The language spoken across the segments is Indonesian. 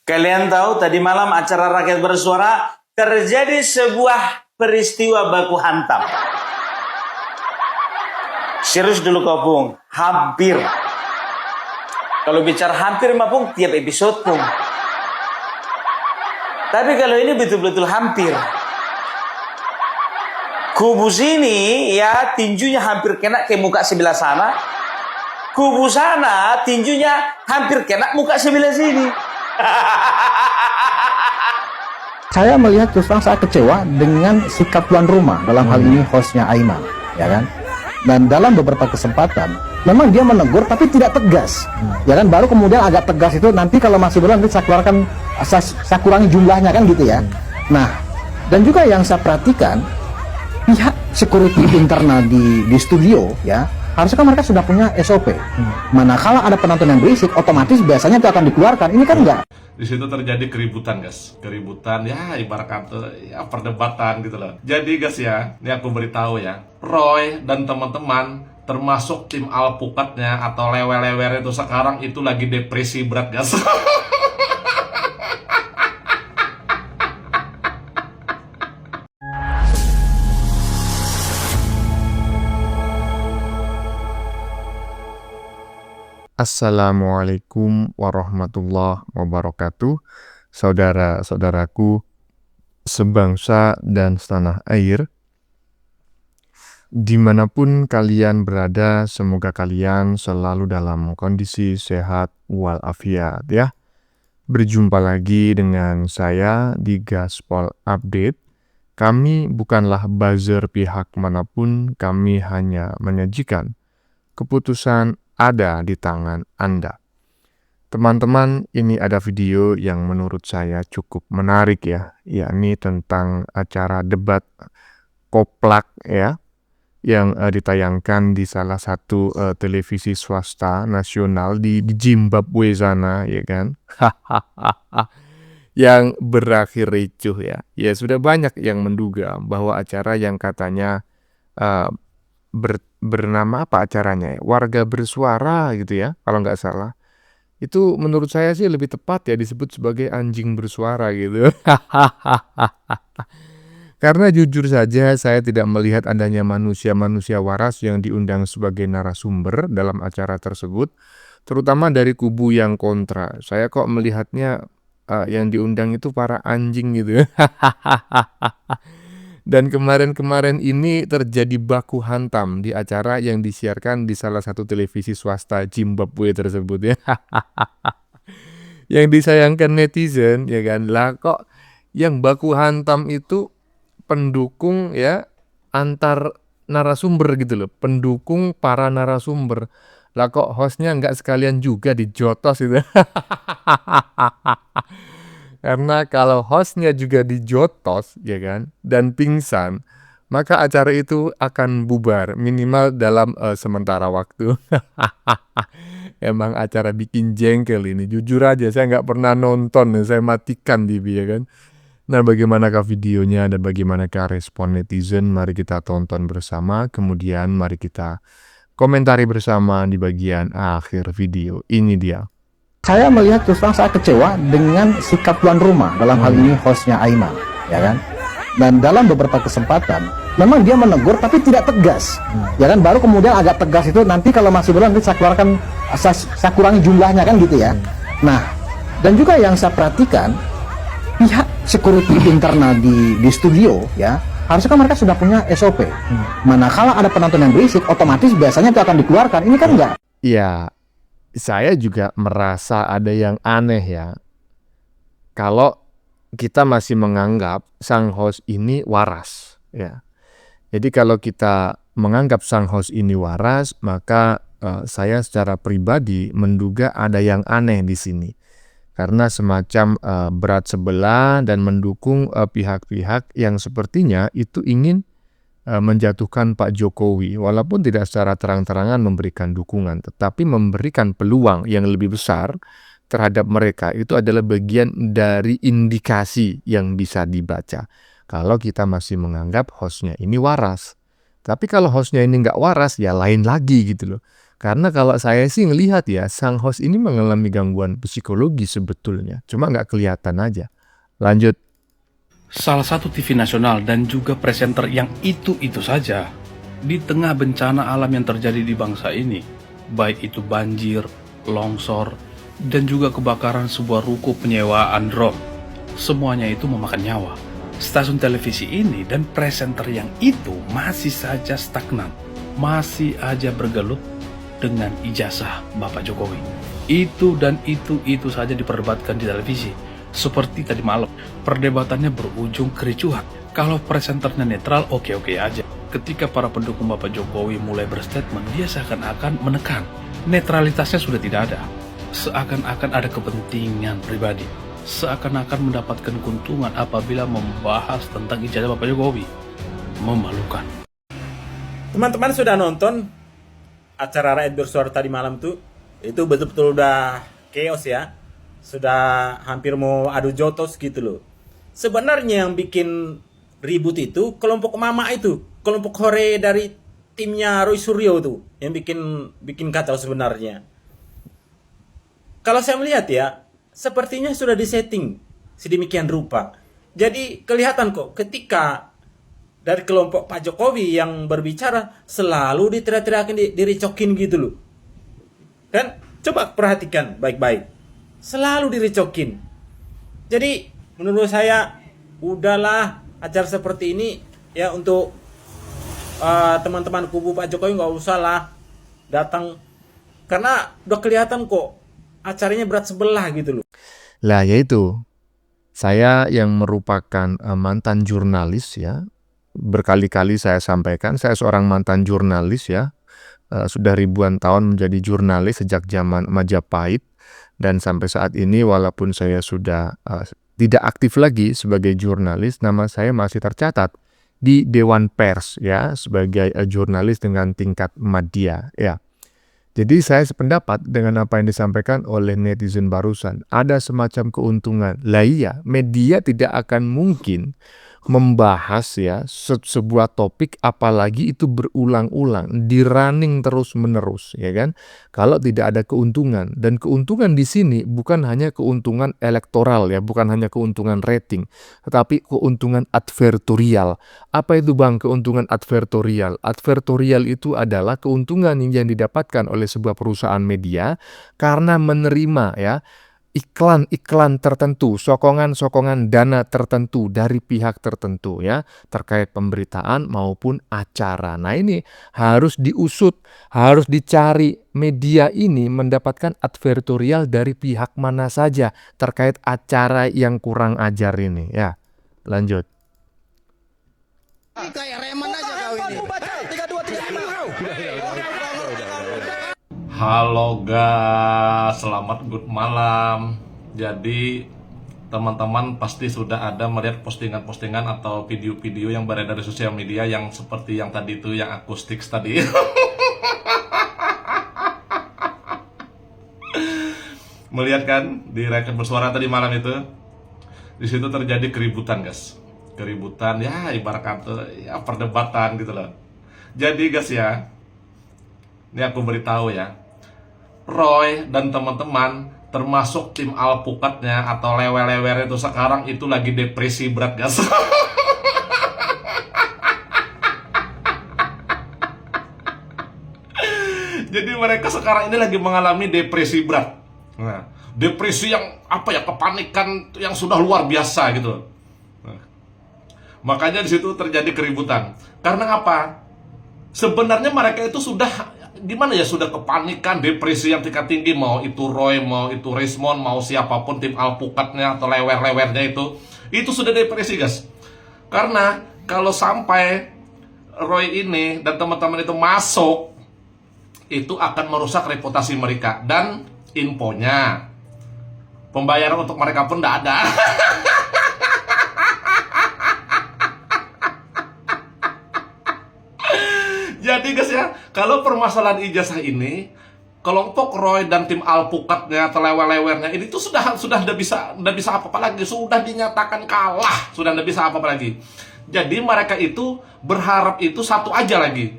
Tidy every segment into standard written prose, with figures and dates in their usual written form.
Kalian tahu tadi malam acara Rakyat Bersuara terjadi sebuah peristiwa baku hantam. Serius dulu kau Pung, hampir. Kalau bicara hampir mah Pung, tiap episode Pung. Tapi kalau ini betul-betul hampir. Kubu sini ya tinjunya hampir kena ke muka sebelah sana. Kubu sana tinjunya hampir kena muka sebelah sini. Saya melihat terus terang saya kecewa dengan sikap tuan rumah, dalam hal ini hostnya Aiman, ya kan? Dan dalam beberapa kesempatan memang dia menegur tapi tidak tegas, ya kan? Baru kemudian agak tegas itu nanti kalau masih belum nanti saya keluarkan, saya kurangi jumlahnya kan gitu ya. Nah, dan juga yang saya perhatikan pihak security internal di studio ya, harusnya kan mereka sudah punya SOP. Manakala ada penonton yang berisik, otomatis biasanya itu akan dikeluarkan. Ini kan enggak. Di situ terjadi keributan, guys. Keributan ya ibarat kata ya perdebatan gitu loh. Jadi guys ya, ini aku beritahu ya, Roy dan teman-teman termasuk tim alpukatnya atau lewer-lewer itu sekarang itu lagi depresi berat, guys. Assalamualaikum warahmatullahi wabarakatuh. Saudara-saudaraku sebangsa dan setanah air, dimanapun kalian berada, semoga kalian selalu dalam kondisi sehat walafiat ya. Berjumpa lagi dengan saya di Gaspol Update. Kami bukanlah buzzer pihak manapun, kami hanya menyajikan keputusan ada di tangan Anda. Teman-teman, ini ada video yang menurut saya cukup menarik ya, yakni tentang acara debat koplak ya, yang ditayangkan di salah satu televisi swasta nasional di Zimbabwe sana ya kan. Yang berakhir ricuh ya. Ya sudah banyak yang menduga bahwa acara yang katanya bernama apa acaranya ya? Warga Bersuara gitu ya, kalau nggak salah. Itu menurut saya sih lebih tepat ya disebut sebagai anjing bersuara gitu. Karena jujur saja saya tidak melihat adanya manusia-manusia waras yang diundang sebagai narasumber dalam acara tersebut, terutama dari kubu yang kontra. Saya kok melihatnya yang diundang itu para anjing gitu. Dan kemarin-kemarin ini terjadi baku hantam di acara yang disiarkan di salah satu televisi swasta Zimbabwe tersebut ya. Yang disayangkan netizen ya kan, lah kok yang baku hantam itu pendukung ya antar narasumber gitu loh, pendukung para narasumber. Lah kok hostnya nggak sekalian juga dijotos itu. Karena kalau hostnya juga dijotos, ya kan, dan pingsan, maka acara itu akan bubar, minimal dalam sementara waktu. Emang acara bikin jengkel ini, jujur aja saya nggak pernah nonton, saya matikan TV ya kan. Nah bagaimanakah videonya dan bagaimanakah respon netizen, mari kita tonton bersama, kemudian mari kita komentari bersama di bagian akhir video, ini dia. Saya melihat terus terang saya kecewa dengan sikap tuan rumah, dalam hal ini hostnya Aiman, ya kan? Dan dalam beberapa kesempatan memang dia menegur tapi tidak tegas, ya kan? Baru kemudian agak tegas itu nanti kalau masih belum nanti saya keluarkan, saya kurangi jumlahnya kan gitu ya. Nah, dan juga yang saya perhatikan pihak security internal di studio ya, harusnya kan mereka sudah punya SOP. Manakala ada penonton yang berisik, otomatis biasanya itu akan dikeluarkan. Ini kan enggak. Ya, saya juga merasa ada yang aneh ya. Kalau kita masih menganggap sang host ini waras ya. Jadi kalau kita menganggap sang host ini waras, maka saya secara pribadi menduga ada yang aneh di sini. Karena semacam berat sebelah dan mendukung pihak-pihak yang sepertinya itu ingin menjatuhkan Pak Jokowi, walaupun tidak secara terang-terangan memberikan dukungan, tetapi memberikan peluang yang lebih besar terhadap mereka. Itu adalah bagian dari indikasi yang bisa dibaca kalau kita masih menganggap hostnya ini waras. Tapi kalau hostnya ini nggak waras, ya lain lagi gitu loh. Karena kalau saya sih ngelihat ya, sang host ini mengalami gangguan psikologi sebetulnya, cuma nggak kelihatan aja. Lanjut. Salah satu TV nasional dan juga presenter yang itu-itu saja. Di tengah bencana alam yang terjadi di bangsa ini, baik itu banjir, longsor, dan juga kebakaran sebuah ruko penyewaan drone. Semuanya itu memakan nyawa. Stasiun televisi ini dan presenter yang itu masih saja stagnan, masih aja bergelut dengan ijazah Bapak Jokowi. Itu dan itu saja diperdebatkan di televisi. Seperti tadi malam, perdebatannya berujung kericuhan. Kalau presenternya netral, oke-oke aja. Ketika para pendukung Bapak Jokowi mulai berstatement, dia seakan-akan menekan. Netralitasnya sudah tidak ada. Seakan-akan ada kepentingan pribadi. Seakan-akan mendapatkan keuntungan apabila membahas tentang ijazah Bapak Jokowi. Memalukan. Teman-teman sudah nonton acara Rakyat Bersuara tadi malam tuh? Itu betul-betul udah chaos ya. Sudah hampir mau adu jotos gitu loh. Sebenarnya yang bikin ribut itu kelompok mama itu, kelompok hore dari timnya Roy Suryo tuh yang bikin kacau sebenarnya. Kalau saya melihat ya, sepertinya sudah disetting sedemikian rupa. Jadi kelihatan kok ketika dari kelompok Pak Jokowi yang berbicara selalu diteriak-teriakin, direcokin gitu loh. Kan coba perhatikan baik-baik. Selalu direcokin. Jadi menurut saya udahlah acara seperti ini ya untuk teman-teman kubu Pak Jokowi nggak usah lah datang karena udah kelihatan kok acaranya berat sebelah gitu loh. Lah yaitu, saya yang merupakan mantan jurnalis ya, berkali-kali saya sampaikan, saya seorang mantan jurnalis ya, sudah ribuan tahun menjadi jurnalis sejak zaman Majapahit. Dan sampai saat ini walaupun saya sudah tidak aktif lagi sebagai jurnalis, nama saya masih tercatat di Dewan Pers ya sebagai jurnalis dengan tingkat madya ya. Jadi saya sependapat dengan apa yang disampaikan oleh netizen barusan. Ada semacam keuntungan. Lah iya, media tidak akan mungkin membahas ya sebuah topik apalagi itu berulang-ulang, di running terus-menerus ya kan. Kalau tidak ada keuntungan, dan keuntungan di sini bukan hanya keuntungan elektoral ya, bukan hanya keuntungan rating, tetapi keuntungan advertorial. Apa itu Bang keuntungan advertorial? Advertorial itu adalah keuntungan yang didapatkan oleh sebuah perusahaan media karena menerima ya iklan-iklan tertentu, sokongan-sokongan dana tertentu dari pihak tertentu ya, terkait pemberitaan maupun acara. Nah ini harus diusut, harus dicari media ini mendapatkan advertorial dari pihak mana saja terkait acara yang kurang ajar ini ya. Lanjut. Kayak reman aja kau ini. 3, 2, 3, 5. Halo guys, selamat good malam. Jadi teman-teman pasti sudah ada melihat postingan-postingan atau video-video yang beredar di sosial media yang seperti yang tadi itu, yang akustik tadi. Melihat kan di Rakyat Bersuara tadi malam itu, di situ terjadi keributan guys. Keributan ya ibarat kata ya perdebatan gitu loh. Jadi guys ya, ini aku beritahu ya, Roy dan teman-teman termasuk tim alpukatnya atau lewer-lewer itu sekarang itu lagi depresi berat guys. Jadi mereka sekarang ini lagi mengalami depresi berat. Nah, depresi yang apa ya, kepanikan yang sudah luar biasa gitu. Nah, makanya di situ terjadi keributan. Karena apa? Sebenarnya mereka itu sudah gimana ya, sudah kepanikan, depresi yang tingkat tinggi, mau itu Roy, mau itu Rismon, mau siapapun tim alpukatnya atau lewer-lewernya itu sudah depresi guys. Karena kalau sampai Roy ini dan teman-teman itu masuk, itu akan merusak reputasi mereka. Dan infonya, pembayaran untuk mereka pun tidak ada. Jadi guys ya, kalau permasalahan ijazah ini, kelompok Roy dan tim alpukatnya atau lewer-lewernya ini tuh sudah tidak bisa apa-apa lagi, sudah dinyatakan kalah, sudah tidak bisa apa-apa lagi. Jadi mereka itu berharap itu satu aja lagi,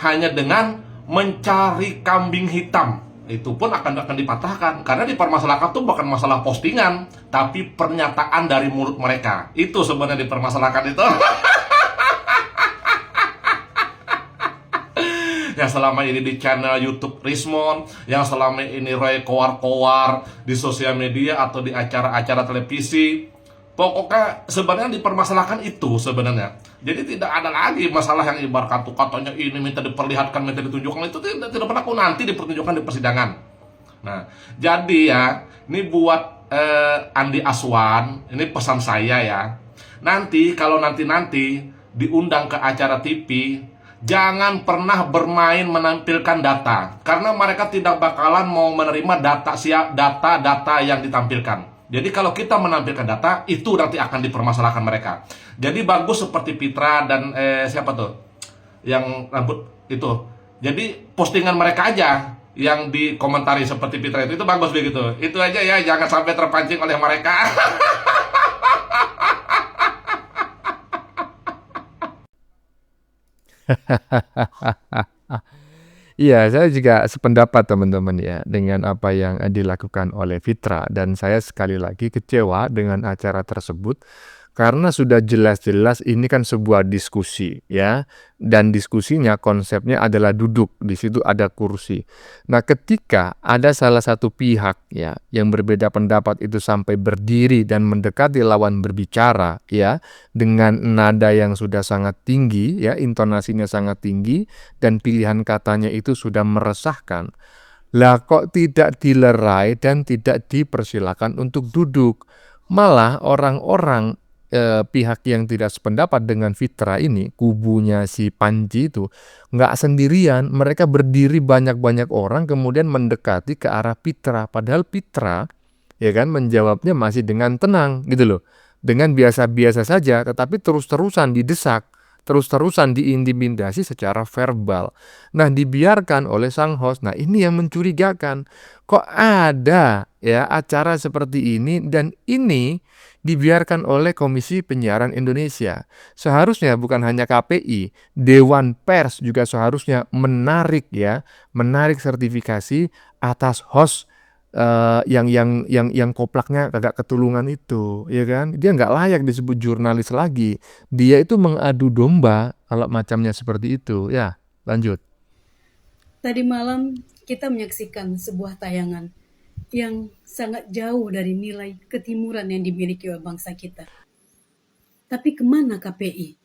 hanya dengan mencari kambing hitam, itu pun akan dipatahkan. Karena dipermasalahkan tuh bukan masalah postingan, tapi pernyataan dari mulut mereka. Itu sebenarnya dipermasalahkan itu. Yang selama ini di channel YouTube Rismond, yang selama ini Roy kowar-kowar di sosial media atau di acara-acara televisi. Pokoknya sebenarnya dipermasalahkan itu sebenarnya. Jadi tidak ada lagi masalah yang ibarat katanya ini minta diperlihatkan, minta ditunjukkan, itu tidak pernah nanti dipertunjukkan di persidangan. Nah, jadi ya, ini buat Andi Aswan, ini pesan saya ya. Nanti kalau nanti diundang ke acara TV, jangan pernah bermain menampilkan data, karena mereka tidak bakalan mau menerima data yang ditampilkan. Jadi kalau kita menampilkan data, itu nanti akan dipermasalahkan mereka. Jadi bagus seperti Fitra dan siapa tuh yang rambut itu. Jadi postingan mereka aja yang dikomentari seperti Fitra itu bagus begitu. Itu aja ya, jangan sampai terpancing oleh mereka. Iya, saya juga sependapat teman-teman ya dengan apa yang dilakukan oleh Fitra, dan saya sekali lagi kecewa dengan acara tersebut karena sudah jelas-jelas ini kan sebuah diskusi ya, dan diskusinya konsepnya adalah duduk, di situ ada kursi. Nah, ketika ada salah satu pihak ya yang berbeda pendapat itu sampai berdiri dan mendekati lawan berbicara ya dengan nada yang sudah sangat tinggi ya, intonasinya sangat tinggi dan pilihan katanya itu sudah meresahkan. Lah kok tidak dilerai dan tidak dipersilakan untuk duduk? Malah orang-orang pihak yang tidak sependapat dengan Fitra ini, kubunya si Panji itu, nggak sendirian, mereka berdiri banyak-banyak orang kemudian mendekati ke arah Fitra, padahal Fitra ya kan menjawabnya masih dengan tenang gitu loh, dengan biasa-biasa saja, tetapi terus-terusan didesak, terus-terusan diintimidasi secara verbal. Nah, dibiarkan oleh sang host. Nah, ini yang mencurigakan. Kok ada ya acara seperti ini dan ini dibiarkan oleh Komisi Penyiaran Indonesia. Seharusnya bukan hanya KPI, Dewan Pers juga seharusnya menarik sertifikasi atas host yang koplaknya agak ketulungan itu, ya kan? Dia nggak layak disebut jurnalis lagi. Dia itu mengadu domba kalau macamnya seperti itu. Ya, lanjut. Tadi malam kita menyaksikan sebuah tayangan yang sangat jauh dari nilai ketimuran yang dimiliki oleh bangsa kita. Tapi kemana KPI?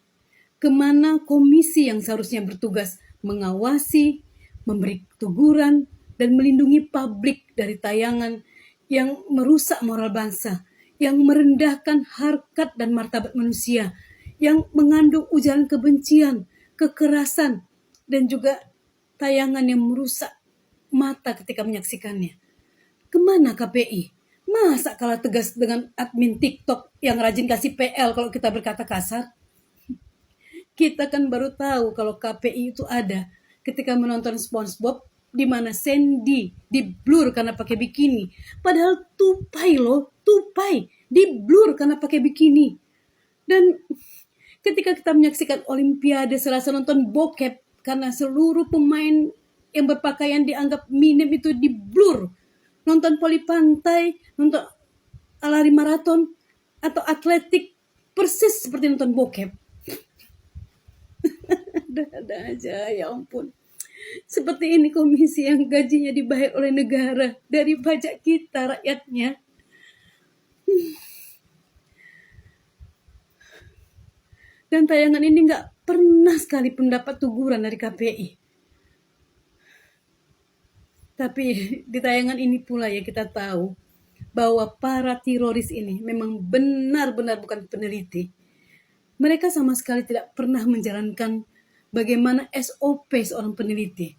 Kemana komisi yang seharusnya bertugas mengawasi, memberi teguran, dan melindungi publik dari tayangan yang merusak moral bangsa, yang merendahkan harkat dan martabat manusia, yang mengandung ujaran kebencian, kekerasan, dan juga tayangan yang merusak mata ketika menyaksikannya. Kemana KPI? Masa kalah tegas dengan admin TikTok yang rajin kasih PL kalau kita berkata kasar? Kita kan baru tahu kalau KPI itu ada ketika menonton SpongeBob di mana Sandy di-blur karena pakai bikini. Padahal tupai di-blur karena pakai bikini. Dan ketika kita menyaksikan Olimpiade serasa nonton bokep karena seluruh pemain yang berpakaian dianggap minim itu di-blur. Nonton voli pantai, nonton lari maraton, atau atletik, persis seperti nonton bokep. Ada aja, ya ampun. Seperti ini komisi yang gajinya dibayar oleh negara dari pajak kita, rakyatnya. Dan tayangan ini nggak pernah sekali mendapat teguran dari KPI. Tapi di tayangan ini pula ya kita tahu bahwa para teroris ini memang benar-benar bukan peneliti. Mereka sama sekali tidak pernah menjalankan bagaimana SOP seorang peneliti.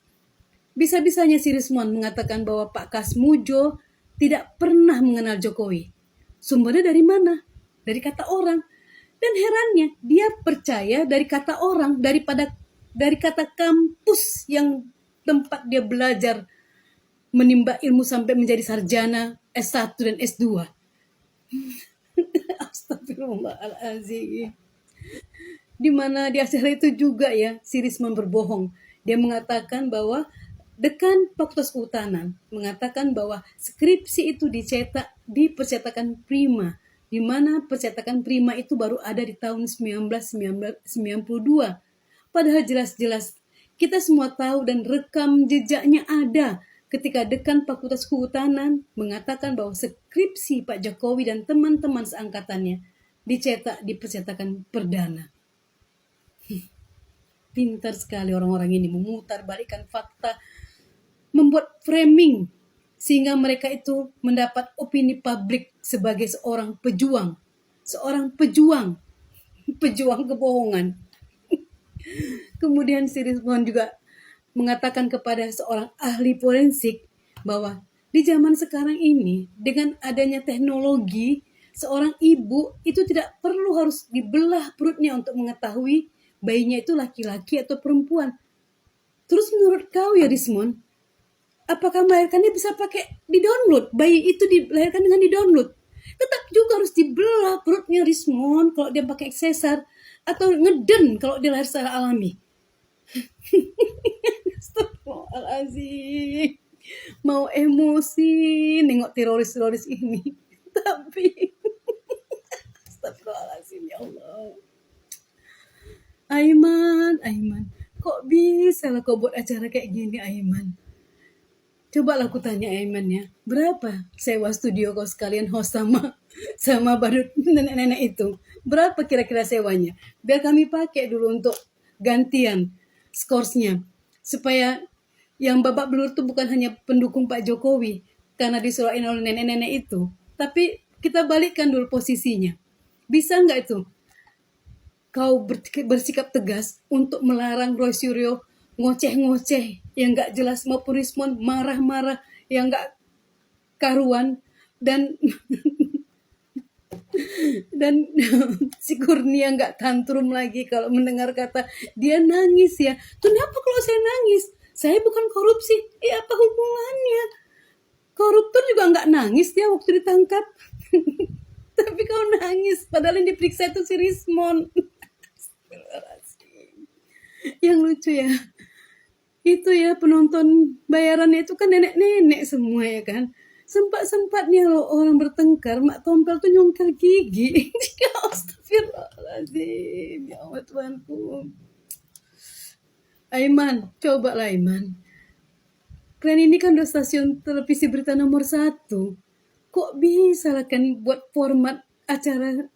Bisa-bisanya si Rismond mengatakan bahwa Pak Kasmujo tidak pernah mengenal Jokowi. Sumbernya dari mana? Dari kata orang. Dan herannya dia percaya dari kata orang daripada dari kata kampus yang tempat dia belajar menimba ilmu sampai menjadi sarjana S1 dan S2. Astagfirullahaladzim. Di mana di acara itu juga ya si Rismond berbohong. Dia mengatakan bahwa Dekan Fakultas Kehutanan mengatakan bahwa skripsi itu dicetak di percetakan Prima, di mana percetakan Prima itu baru ada di tahun 1992. Padahal jelas-jelas kita semua tahu dan rekam jejaknya ada ketika Dekan Fakultas Kehutanan mengatakan bahwa skripsi Pak Jokowi dan teman-teman seangkatannya dicetak di percetakan perdana. Pintar sekali orang-orang ini memutarbalikkan fakta, membuat framing sehingga mereka itu mendapat opini publik sebagai seorang pejuang, pejuang kebohongan. Kemudian si Rizwan juga mengatakan kepada seorang ahli forensik bahwa di zaman sekarang ini dengan adanya teknologi, seorang ibu itu tidak perlu harus dibelah perutnya untuk mengetahui bayinya itu laki-laki atau perempuan. Terus menurut kau ya Rizwan, apakah melahirkannya bisa pakai di-download? Bayi itu dilahirkan dengan di-download. Tetap juga harus dibelah perutnya Rizwan kalau dia pakai sesar, atau ngeden kalau dia lahir secara alami. Astagfirullahaladzim. Mau emosi nengok teroris-teroris ini. Tapi astagfirullahaladzim, ya Allah. Aiman, kok bisa lah kau buat acara kayak gini, Aiman? Coba lah aku tanya Aiman ya, berapa sewa studio kau sekalian host sama badut nenek-nenek itu? Berapa kira-kira sewanya? Biar kami pakai dulu untuk gantian scoresnya. Supaya yang babak belur itu bukan hanya pendukung Pak Jokowi karena disurain oleh nenek-nenek itu. Tapi kita balikkan dulu posisinya. Bisa nggak itu kau bersikap tegas untuk melarang Roy Suryo ngoceh-ngoceh yang nggak jelas maupun Rizwan marah-marah yang nggak karuan dan si Kurnia nggak tantrum lagi kalau mendengar kata dia nangis ya. Kenapa kalau saya nangis? Saya bukan korupsi. Apa hubungannya? Koruptor juga nggak nangis dia waktu ditangkap. Tapi kau nangis padahal yang diperiksa itu si Rizwan. Yang lucu ya, itu ya penonton bayarannya itu kan nenek-nenek semua ya kan. Sempat-sempatnya loh orang bertengkar, Mak Tompel tuh nyongkel gigi. Astagfirullahaladzim, ya Allah Tuhanku. Aiman, coba lah Aiman. Kalian ini kan udah stasiun televisi berita nomor 1. Kok bisa lah kan buat format acara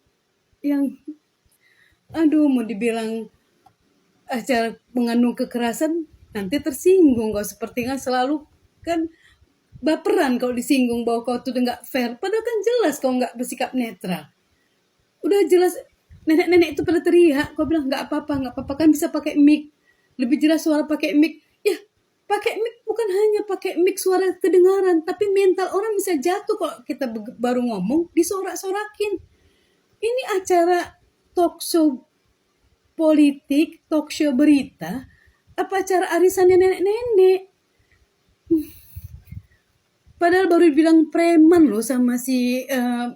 yang mau dibilang acara mengandung kekerasan, nanti tersinggung kau seperti kan selalu kan baperan kalau disinggung bahwa kau tuh nggak fair. Padahal kan jelas kau nggak bersikap netral. Udah jelas nenek-nenek itu pada teriak, kau bilang nggak apa-apa kan bisa pakai mic. Lebih jelas suara pakai mic. Ya pakai mic bukan hanya pakai mic suara kedengaran, tapi mental orang bisa jatuh kalau kita baru ngomong disorak-sorakin. Ini acara talk show politik, talk show berita, apa acara arisannya nenek-nenek? Padahal baru bilang preman loh sama si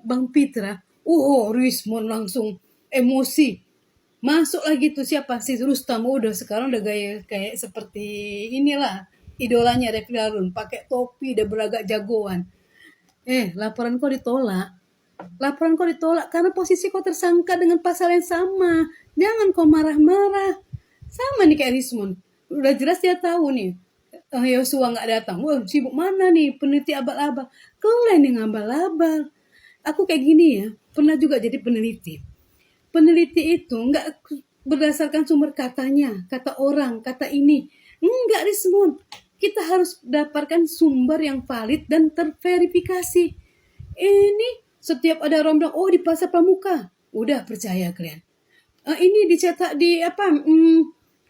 Bang Pitra. Rizwan langsung emosi. Masuk lagi tuh siapa? Si Rustam. Udah sekarang udah gaya kayak seperti inilah idolanya Refli Harun. Pakai topi, udah beragak jagoan. Laporan kau ditolak. Karena posisi kau tersangka dengan pasal yang sama. Jangan kau marah-marah. Sama nih kayak Rizwan. Udah jelas dia tahu nih. Yosua nggak datang. Wah sibuk mana nih peneliti abal-abal. Kalian yang abal-abal. Aku kayak gini ya. Pernah juga jadi peneliti. Peneliti itu nggak berdasarkan sumber katanya. Kata orang, kata ini. Enggak Rizwan. Kita harus dapatkan sumber yang valid dan terverifikasi. Ini setiap ada orang bilang, di Pasar Pramuka. Udah percaya kalian. Ini dicetak di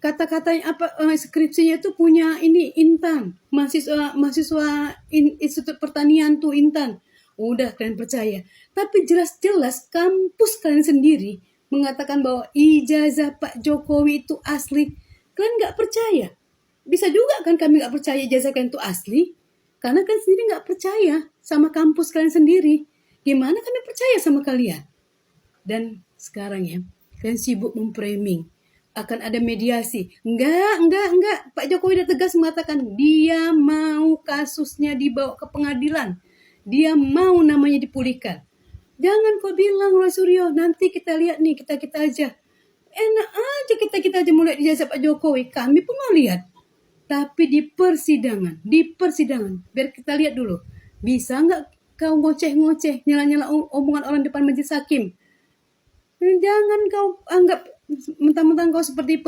kata-katanya skripsinya itu punya ini Intan, mahasiswa Institut Pertanian tuh Intan. Udah kalian percaya. Tapi jelas-jelas kampus kalian sendiri mengatakan bahwa ijazah Pak Jokowi itu asli. Kalian nggak percaya. Bisa juga kan kami nggak percaya ijazah kalian itu asli. Karena kalian sendiri nggak percaya sama kampus kalian sendiri. Gimana kami percaya sama kalian? Dan sekarang ya, kalian sibuk memframing akan ada mediasi. Enggak. Pak Jokowi udah tegas mengatakan dia mau kasusnya dibawa ke pengadilan. Dia mau namanya dipulihkan. Jangan kau bilang Roy Suryo, nanti kita lihat nih, kita aja. Enak aja kita aja mulai dijajah Pak Jokowi. Kami pun mau lihat. Tapi di persidangan, biar kita lihat dulu. Bisa nggak kau ngoceh-ngoceh, nyala-nyala omongan orang depan majelis hakim? Jangan kau anggap mentang-mentang kau seperti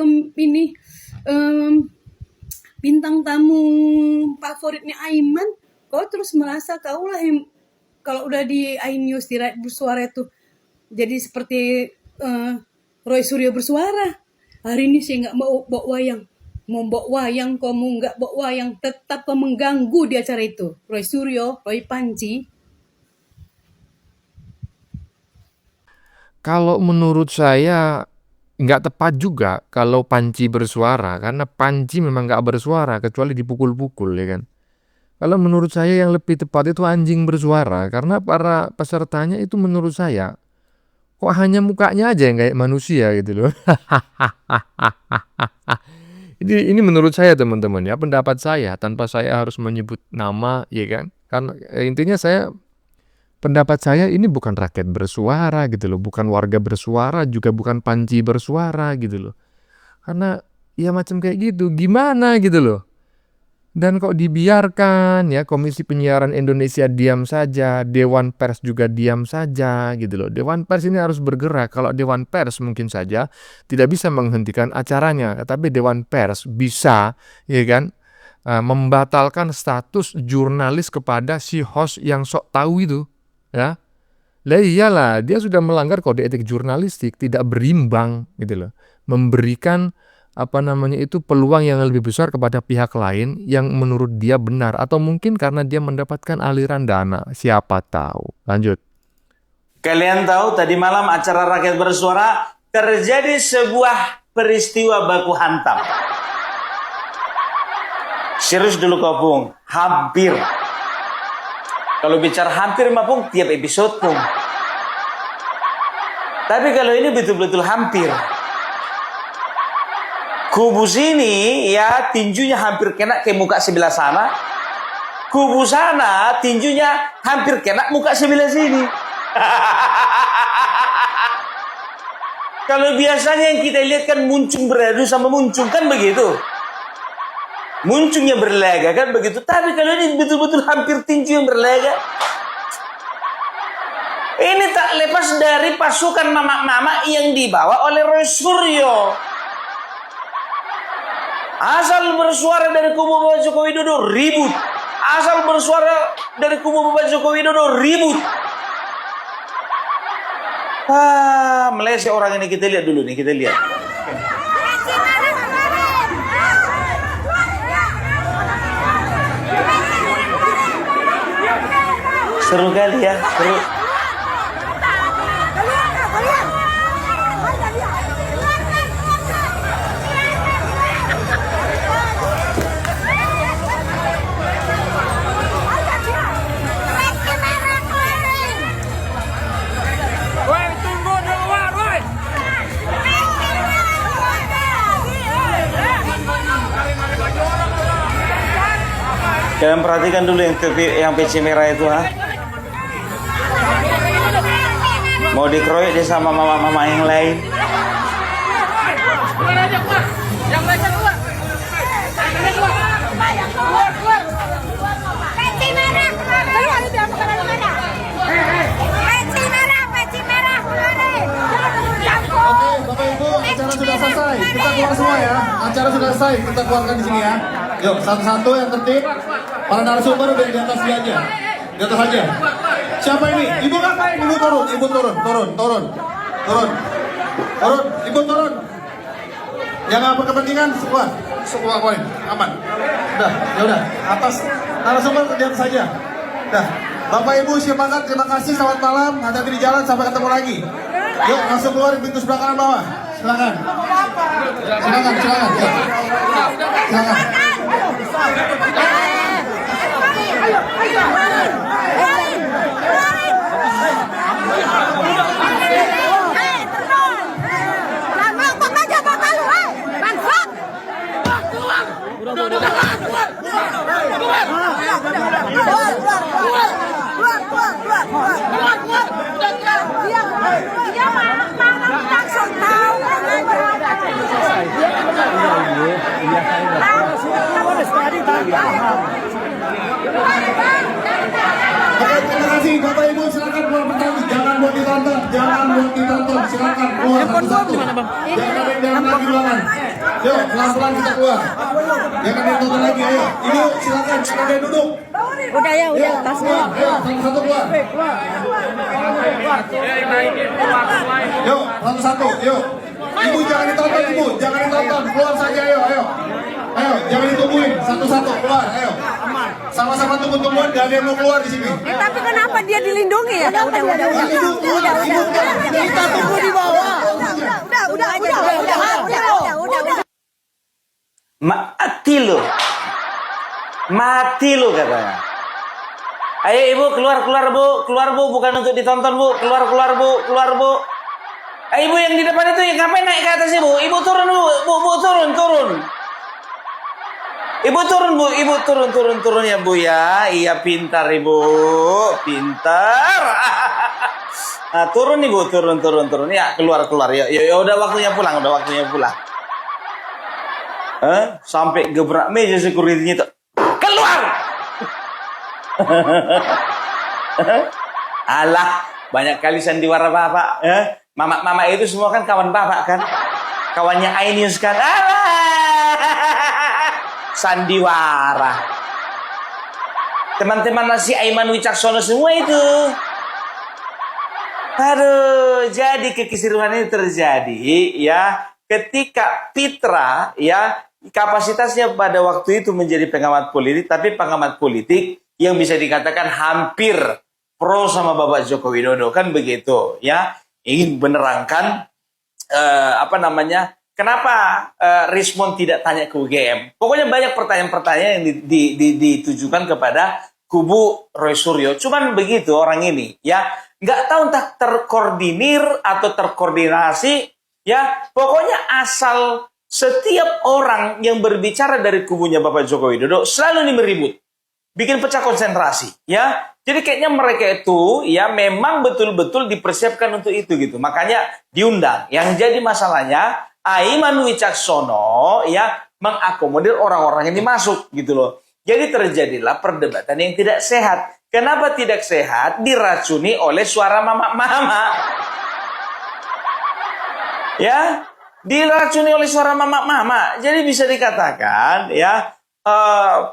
bintang tamu favoritnya Aiman, kau terus merasa kau lah yang kalau udah di iNews di Rakyat Bersuara itu jadi seperti Roy Suryo bersuara. Hari ini saya nggak mau bawa wayang. Mau bawa wayang, kamu nggak bawa wayang, tetap kau mengganggu di acara itu. Roy Suryo, Roy Panji. Kalau menurut saya nggak tepat juga kalau Panji bersuara, karena Panji memang nggak bersuara kecuali dipukul-pukul, ya kan. Kalau menurut saya yang lebih tepat itu anjing bersuara, karena para pesertanya itu menurut saya kok hanya mukanya aja yang kayak manusia gitu loh. Ini menurut saya teman-teman ya, pendapat saya tanpa saya harus menyebut nama, ya kan. Karena intinya pendapat saya ini bukan rakyat bersuara gitu loh, bukan warga bersuara, juga bukan Panji bersuara gitu loh. Karena ya macam kayak gitu, gimana gitu loh. Dan kok dibiarkan ya Komisi Penyiaran Indonesia diam saja, Dewan Pers juga diam saja gitu loh. Dewan Pers ini harus bergerak. Kalau Dewan Pers mungkin saja tidak bisa menghentikan acaranya, tapi Dewan Pers bisa, ya kan, membatalkan status jurnalis kepada si host yang sok tahu itu, ya. Lah iyalah, dia sudah melanggar kode etik jurnalistik, tidak berimbang gitu loh. Memberikan peluang yang lebih besar kepada pihak lain yang menurut dia benar, atau mungkin karena dia mendapatkan aliran dana, siapa tahu. Lanjut. Kalian tahu tadi malam acara Rakyat Bersuara terjadi sebuah peristiwa baku hantam. Serius dulu kau Pung, hampir. Kalau bicara hampir mah Pung, tiap episode Pung. Tapi kalau ini betul-betul hampir. Kubu sini ya tinjunya hampir kena ke muka sebelah sana. Kubu sana tinjunya hampir kena muka sebelah sini. Kalau biasanya yang kita lihat kan muncung beradu sama muncung kan begitu. Muncungnya berlaga kan begitu. Tapi kalau ini betul-betul hampir tinju yang berlaga. Ini tak lepas dari pasukan mama-mama yang dibawa oleh Roy Suryo. Asal bersuara dari kubu Bapak Joko Widodo ribut. Asal bersuara dari kubu Bapak Joko Widodo ribut. Malaysia orang ini kita lihat dulu nih, kita lihat. Seru kali ya, seru. Kalian perhatikan dulu yang PC merah itu, ha? Mau dikeroyok dia sama mama-mama yang lain. Bapak Ibu, acara sudah selesai. Kita keluar semua ya. Acara sudah selesai. Kita keluarkan di sini ya. Yuk, satu-satu yang tertib. Para narasumber udah di atas dia aja. Di atas aja. Siapa ini? Ibu ngapain? Ibu turun. Ibu turun. Turun. Ibu turun. Yang apa kepentingan? Sebuah poin. Aman. Udah. Atas narasumber di atas saja. Dah. Bapak Ibu semangat. Terima kasih. Selamat malam. Hati-hati di jalan. Sampai ketemu lagi. Yuk, langsung keluar pintu sebelah kanan bawah. Silakan. Bapak aja, Bapak lu. Oke, terima kasih Bapak Ibu, silakan keluar pertama. Jangan buat ditonton, silakan keluar satu-satu. Jangan ada yang dalam lagi ruangan. Yuk, pelan-pelan kita keluar. Jangan ditonton lagi, ayo. Ibu, silakan, silakan dia duduk. Udah ya, udah tasnya. Ayo, satu-satu keluar. Yuk, satu-satu, yuk. Ibu jangan ditonton, Ibu, jangan ditonton. Keluar saja, ayo. Ayo, jangan ditungguin. Satu-satu keluar, ayo. Sama-sama tunggu-tungguan, gak ada yang mau keluar di sini. Tapi kenapa dia dilindungi ya? Ibu, keluar, Ibu. Kita tunggu di bawah. Udah. Mati lo katanya. Ayo ibu keluar bu, bukan untuk ditonton bu, keluar bu. Ayo ibu yang di depan itu yang ngapain naik ke atas ibu? Ibu turun bu, turun. Ibu turun ya bu ya. Iya pintar ibu, pintar. Nah, turun ibu, turun. Ya keluar. Ya udah waktunya pulang. Sampai gebrak meja security-nya tuh. Keluar! Alah, banyak kali sandiwara bapak. Mama itu semua kan kawan bapak kan? Kawannya Ainius kan? Alah! Sandiwara. Teman-teman nasi Aiman Wicaksono semua itu. Aduh, jadi kekisruhan ini terjadi ya ketika Pitra ya kapasitasnya pada waktu itu menjadi pengamat politik, tapi pengamat politik yang bisa dikatakan hampir pro sama Bapak Joko Widodo kan begitu ya, ingin menerangkan kenapa Rismond tidak tanya ke UGM. Pokoknya banyak pertanyaan-pertanyaan yang ditujukan kepada kubu Roy Suryo. Cuman begitu orang ini ya, nggak tahu entah terkoordinir atau terkoordinasi ya, pokoknya asal setiap orang yang berbicara dari kubunya Bapak Joko Widodo selalu ini meribut, bikin pecah konsentrasi ya. Jadi kayaknya mereka itu ya memang betul-betul dipersiapkan untuk itu gitu. Makanya diundang. Yang jadi masalahnya Aiman Wicaksono ya mengakomodir orang-orang yang dimasuk gitu loh. Jadi terjadilah perdebatan yang tidak sehat. Kenapa tidak sehat? Diracuni oleh suara mama-mama. Ya, diracuni oleh suara mama-mama. Jadi bisa dikatakan ya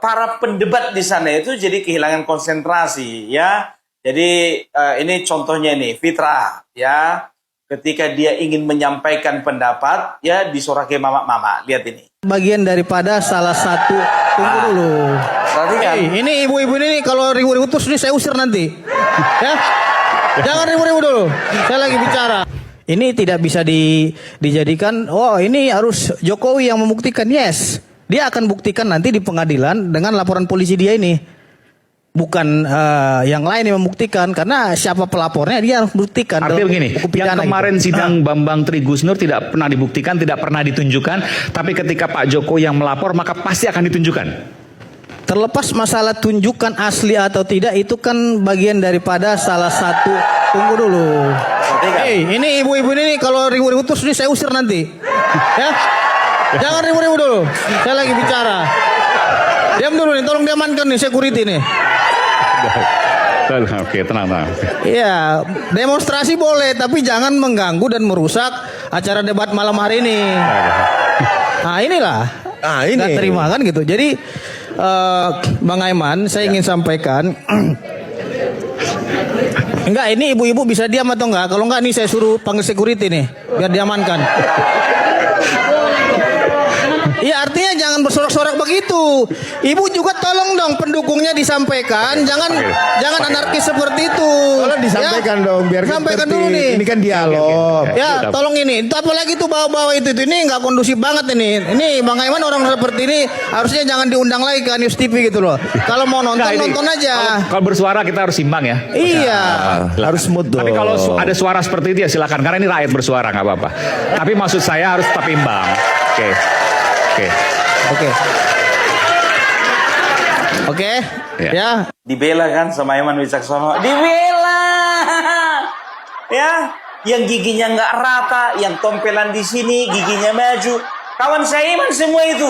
para pendebat di sana itu jadi kehilangan konsentrasi ya. Jadi ini contohnya nih Fitra ya, ketika dia ingin menyampaikan pendapat ya disoraki mama-mama. Lihat ini. Bagian daripada salah satu. Tunggu dulu. Perhatikan. Ini ibu-ibu ini kalau ribu-ribu terus ini saya usir nanti. Ya. Jangan ribu-ribu dulu. Saya lagi bicara. Ini tidak bisa dijadikan, oh ini harus Jokowi yang membuktikan. Yes, dia akan buktikan nanti di pengadilan dengan laporan polisi dia ini. Bukan yang lain yang membuktikan, karena siapa pelapornya dia harus buktikan. Artinya begini, yang kemarin sidang Bambang Trigusnur tidak pernah dibuktikan, tidak pernah ditunjukkan, tapi ketika Pak Jokowi yang melapor maka pasti akan ditunjukkan. Terlepas masalah tunjukkan asli atau tidak, itu kan bagian daripada salah satu. Tunggu dulu. Ini ibu-ibu ini kalau ribu-ribu terus ini saya usir nanti. Ya. Jangan ribu-ribu dulu. Saya lagi bicara. Diam dulu nih, tolong diamankan nih security nih. Oke, tenang. Iya, demonstrasi boleh, tapi jangan mengganggu dan merusak acara debat malam hari ini. Nah inilah. Nggak terima kan gitu. Jadi Bang Aiman, saya ingin sampaikan. Enggak, ini ibu-ibu bisa diam atau enggak? Kalau enggak nih saya suruh panggil security nih, biar diamankan. Iya, artinya jangan bersorak-sorak begitu. Ibu juga tolong dong pendukungnya disampaikan, jangan anarkis seperti itu. Tolong disampaikan dong, biar sampaikan dulu nih. Ini kan dialog. Ya, tolong ini. Apalagi itu bawa-bawa itu ini nggak kondusif banget ini. Ini Bang Aiman orang seperti ini harusnya jangan diundang lagi ke News TV gitu loh. Kalau mau nonton nonton aja. Kalau bersuara kita harus imbang ya. Iya. Harus smooth dong. Tapi kalau ada suara seperti itu ya silakan, karena ini rakyat bersuara nggak apa-apa. Tapi maksud saya harus tetap imbang. Oke. Ya. Dibela kan sama Aiman Wicaksono, dibela. Ya, yang giginya nggak rata, yang tompelan di sini, giginya maju. Kawan saya Aiman semua itu.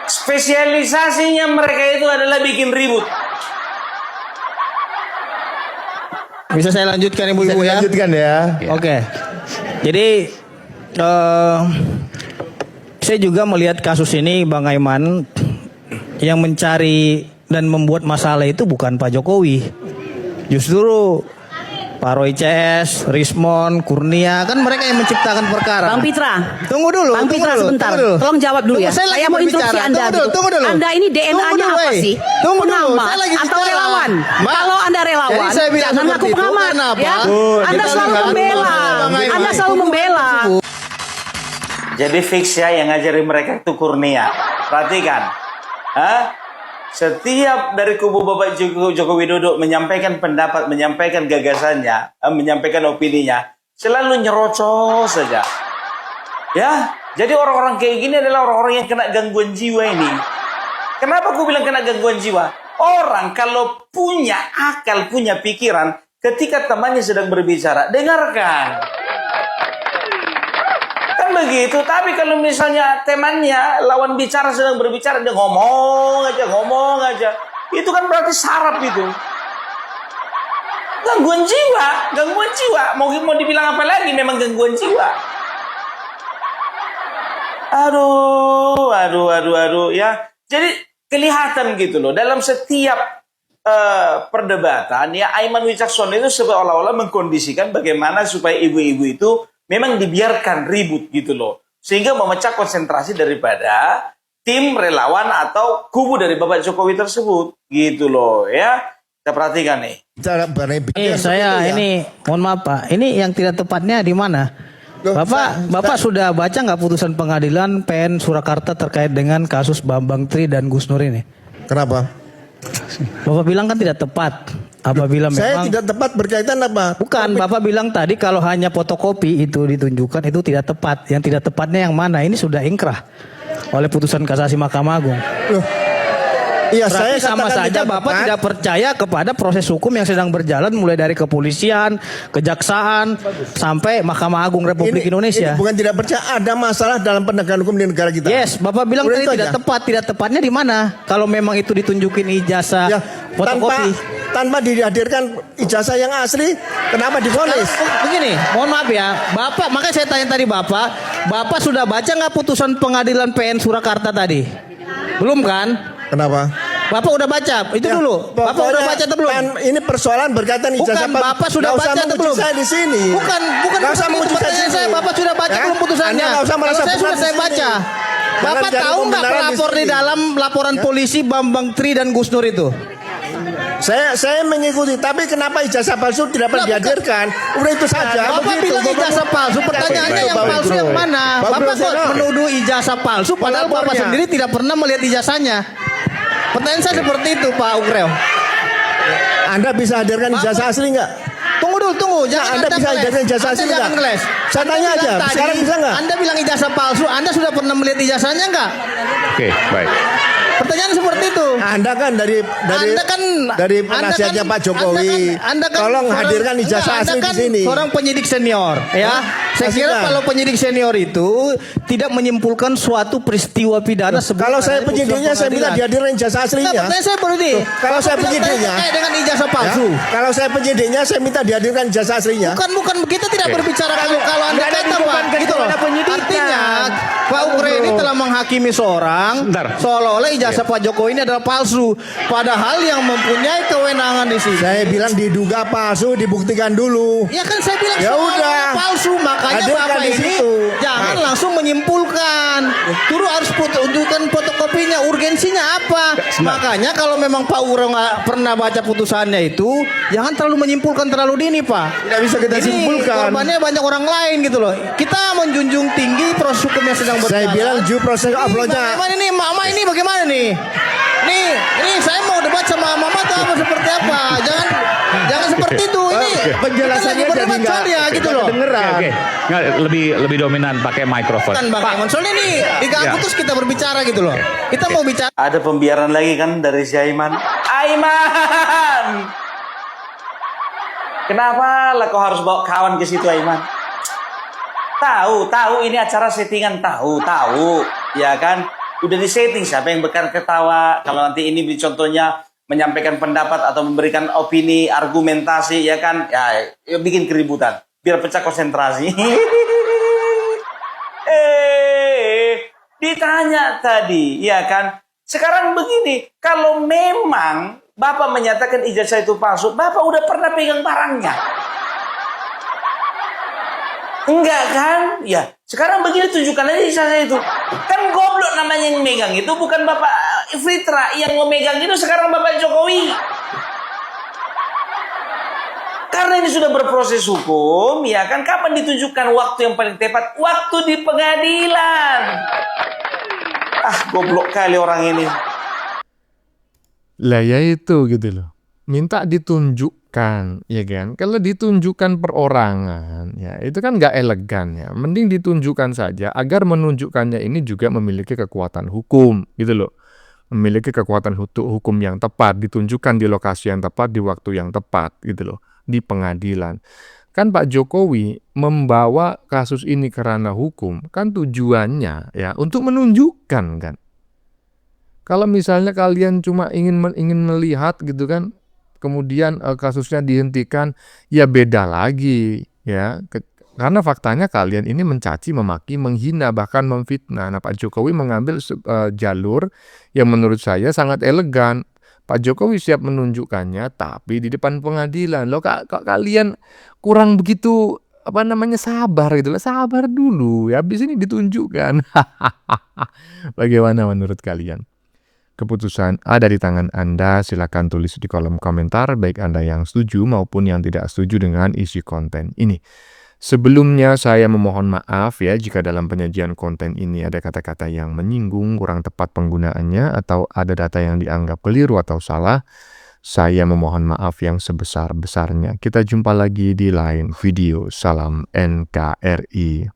Spesialisasinya mereka itu adalah bikin ribut. Bisa saya lanjutkan ibu-ibu ya? Lanjutkan ya. Oke. Jadi saya juga melihat kasus ini Bang Aiman, yang mencari dan membuat masalah itu bukan Pak Jokowi. Justru Pak Roy CS, Rismon, Kurnia, kan mereka yang menciptakan perkara. Bang Pitra. Tunggu dulu. Bang Pitra tunggu dulu, sebentar. tunggu dulu. Tolong jawab dulu Tunggu, ya. saya lagi Saya mau berbicara. instruksi Anda. Tunggu dulu. Anda ini DNA-nya apa sih? Tunggu dulu. Pengamat Saya lagi atau bicara. relawan? Mbak, Kalau Anda relawan, jadi saya bilang jangan seperti ngaku itu pengamat. karena apa? Ya? Anda kita selalu lihat membela. Bang Aiman. Anda selalu membela. Jadi fix ya yang ngajarin mereka itu Kurnia. Perhatikan. Setiap dari kubu Bapak Joko Widodo menyampaikan pendapat, menyampaikan gagasannya, menyampaikan opininya, selalu nyerocos saja. Ya, jadi orang-orang kayak gini adalah orang-orang yang kena gangguan jiwa ini. Kenapa aku bilang kena gangguan jiwa? Orang kalau punya akal, punya pikiran, ketika temannya sedang berbicara, dengarkan. Kan begitu, tapi kalau misalnya temannya, lawan bicara sedang berbicara, dia ngomong aja. Itu kan berarti sarap itu. Gangguan jiwa. Mau dibilang apa lagi, memang gangguan jiwa. Aduh, ya. Jadi kelihatan gitu loh, dalam setiap perdebatan, ya Aiman Wicaksono itu seolah-olah mengkondisikan bagaimana supaya ibu-ibu itu memang dibiarkan ribut gitu loh. Sehingga memecah konsentrasi daripada tim relawan atau kubu dari Bapak Jokowi tersebut. Gitu loh ya. Kita perhatikan nih. Saya ini, mohon maaf Pak, ini yang tidak tepatnya di mana? Bapak sudah baca nggak putusan pengadilan PN Surakarta terkait dengan kasus Bambang Tri dan Gus Nur ini? Kenapa? Bapak bilang kan tidak tepat. Apabila Saya memang tidak tepat berkaitan apa? bukan, Bapak bilang tadi kalau hanya fotokopi itu ditunjukkan itu tidak tepat. Yang tidak tepatnya yang mana? Ini sudah ingkrah oleh putusan kasasi Mahkamah Agung. Loh, iya, Berarti saya sama katakan saja Bapak tepat. tidak percaya kepada proses hukum yang sedang berjalan mulai dari kepolisian, kejaksaan, sampai Mahkamah Agung Republik Indonesia. Ini bukan tidak percaya, ada masalah dalam penegakan hukum di negara kita. Yes, Bapak bilang Udah tadi itu tidak aja. tepat. Tidak tepatnya di mana? Kalau memang itu ditunjukin ijazah Ya, fotokopi. tanpa dihadirkan ijazah yang asli, kenapa divonis? Begini, mohon maaf ya, Bapak, makanya saya tanya tadi Bapak sudah baca nggak putusan pengadilan PN Surakarta tadi? Belum kan? Kenapa? Bapak udah baca, itu Ya, dulu. Bapak udah baca atau belum? Ini persoalan berkaitan ijazah. Bukan, Bapak sudah Nggak usah baca atau menguji belum? saya di sini. Bukan Nggak usah itu menguji saya di pertanyaan sini. saya. Bapak sudah baca Ya? belum putusannya? Anda nggak usah merasa Kalau saya benar sudah di saya sini. baca. Jangan Bapak cari tahu nggak pembenaran di pelapor di sini. dalam laporan polisi Bambang Tri dan Gus Nur itu? Saya mengikuti, tapi kenapa ijazah palsu tidak pernah dihadirkan? Udah itu saja. Bapak bilang ijazah palsu, pertanyaannya yang palsu yang mana? Bapak kok menuduh ijazah palsu padahal Bapak sendiri tidak pernah melihat ijazahnya. Pertanyaan saya seperti itu Pak Ukreo. Anda bisa hadirkan ijazah asli nggak? Tunggu dulu, jangan Anda bisa hadirkan ijazah asli jangan nggak? ngeles. Saya tanya aja, sekarang bisa nggak? Anda bilang ijazah palsu, Anda sudah pernah melihat ijazahnya nggak? Oke, baik. Pertanyaan seperti itu. Anda kan dari penasihatnya Pak Jokowi. Anda kan tolong seorang- hadirkan ijazah Anda asli kan di sini. seorang penyidik senior, ya. Saya kira Kasihkan. kalau penyidik senior itu tidak menyimpulkan suatu peristiwa pidana sebelum Kalau saya adanya putusan penyidiknya, saya minta pengadilan. dihadirkan ijazah aslinya. Nah, pertanyaan saya berarti. Kalau saya penyidiknya, terkait dengan ijazah palsu. Ya, kalau saya penyidiknya, saya minta dihadirkan ijazah aslinya. Bukan kita tidak berbicara kalau Anda Nggak ada kata hubungan Pak, gitu loh. kepada penyidikan. Artinya Pak Ukre ini telah menghakimi seorang Sebentar. seolah-olah ijazah Pak Jokowi ini adalah palsu, padahal yang mempunyai kewenangan di sini. Saya bilang diduga palsu, dibuktikan dulu. Ya kan saya bilang Ya seolah-olah udah. palsu, makanya Hadirkan Bapak di ini situ. jangan langsung menyimpulkan. Turu harus tunjukkan fotokopinya, urgensinya apa. Makanya kalau memang Pak Ukre nggak pernah baca putusannya itu, jangan terlalu menyimpulkan terlalu dini Pak. Tidak bisa kita Ini simpulkan. korbannya banyak orang lain gitu loh. Kita menjunjung tinggi proses hukum yang sedang berjalan. Saya bilang due process of law-nya. Bagaimana ini, Mama ini bagaimana nih? Nih ini saya mau debat sama Mama atau apa seperti apa? Jangan seperti itu. Ini Penjelasannya kita lagi jadi berdebat nggak soalnya gitu loh. kedengeran. Oke. Nggak, lebih dominan pakai mikrofon. Kan Bang Aiman, soalnya nih diganggu terus kita berbicara gitu loh. Kita mau bicara. Ada pembiaran lagi kan dari si Aiman. Aiman! Kenapa lah kau harus bawa kawan ke situ, Aiman? Tahu ini acara settingan, tahu. Ya kan? Udah disetting siapa yang bakal ketawa. Kalau nanti ini contohnya menyampaikan pendapat atau memberikan opini, argumentasi, ya kan? Ya bikin keributan. Biar pecah konsentrasi. Ditanya tadi, ya kan? Sekarang begini, kalau memang Bapak menyatakan ijazah itu palsu, Bapak udah pernah pegang barangnya? Enggak kan? Ya, sekarang begini tunjukkan aja ijazah itu. Kan goblok namanya yang megang itu, bukan Bapak Fitra. Yang memegang itu sekarang Bapak Jokowi. Karena ini sudah berproses hukum, ya kan? Kapan ditunjukkan waktu yang paling tepat? Waktu di pengadilan. Goblok kali orang ini. Lah ya itu gitu loh. Minta ditunjukkan, ya kan? Kalau ditunjukkan perorangan, ya itu kan nggak elegan ya. Mending ditunjukkan saja agar menunjukkannya ini juga memiliki kekuatan hukum, gitu loh. Memiliki kekuatan hukum yang tepat, ditunjukkan di lokasi yang tepat, di waktu yang tepat, gitu loh. Di pengadilan. Kan Pak Jokowi membawa kasus ini ke ranah hukum, kan tujuannya ya untuk menunjukkan kan. Kalau misalnya kalian cuma ingin melihat gitu kan, kemudian kasusnya dihentikan, ya beda lagi ya. Karena faktanya kalian ini mencaci, memaki, menghina, bahkan memfitnah. Nah, Pak Jokowi mengambil jalur yang menurut saya sangat elegan. Pak Jokowi siap menunjukkannya, tapi di depan pengadilan. Loh, kok kalian kurang begitu sabar gitu lah. Sabar dulu, ya habis ini ditunjukkan. Bagaimana menurut kalian? Keputusan ada di tangan Anda, silakan tulis di kolom komentar, baik Anda yang setuju maupun yang tidak setuju dengan isi konten ini. Sebelumnya saya memohon maaf ya jika dalam penyajian konten ini ada kata-kata yang menyinggung, kurang tepat penggunaannya, atau ada data yang dianggap keliru atau salah. Saya memohon maaf yang sebesar-besarnya. Kita jumpa lagi di lain video. Salam NKRI.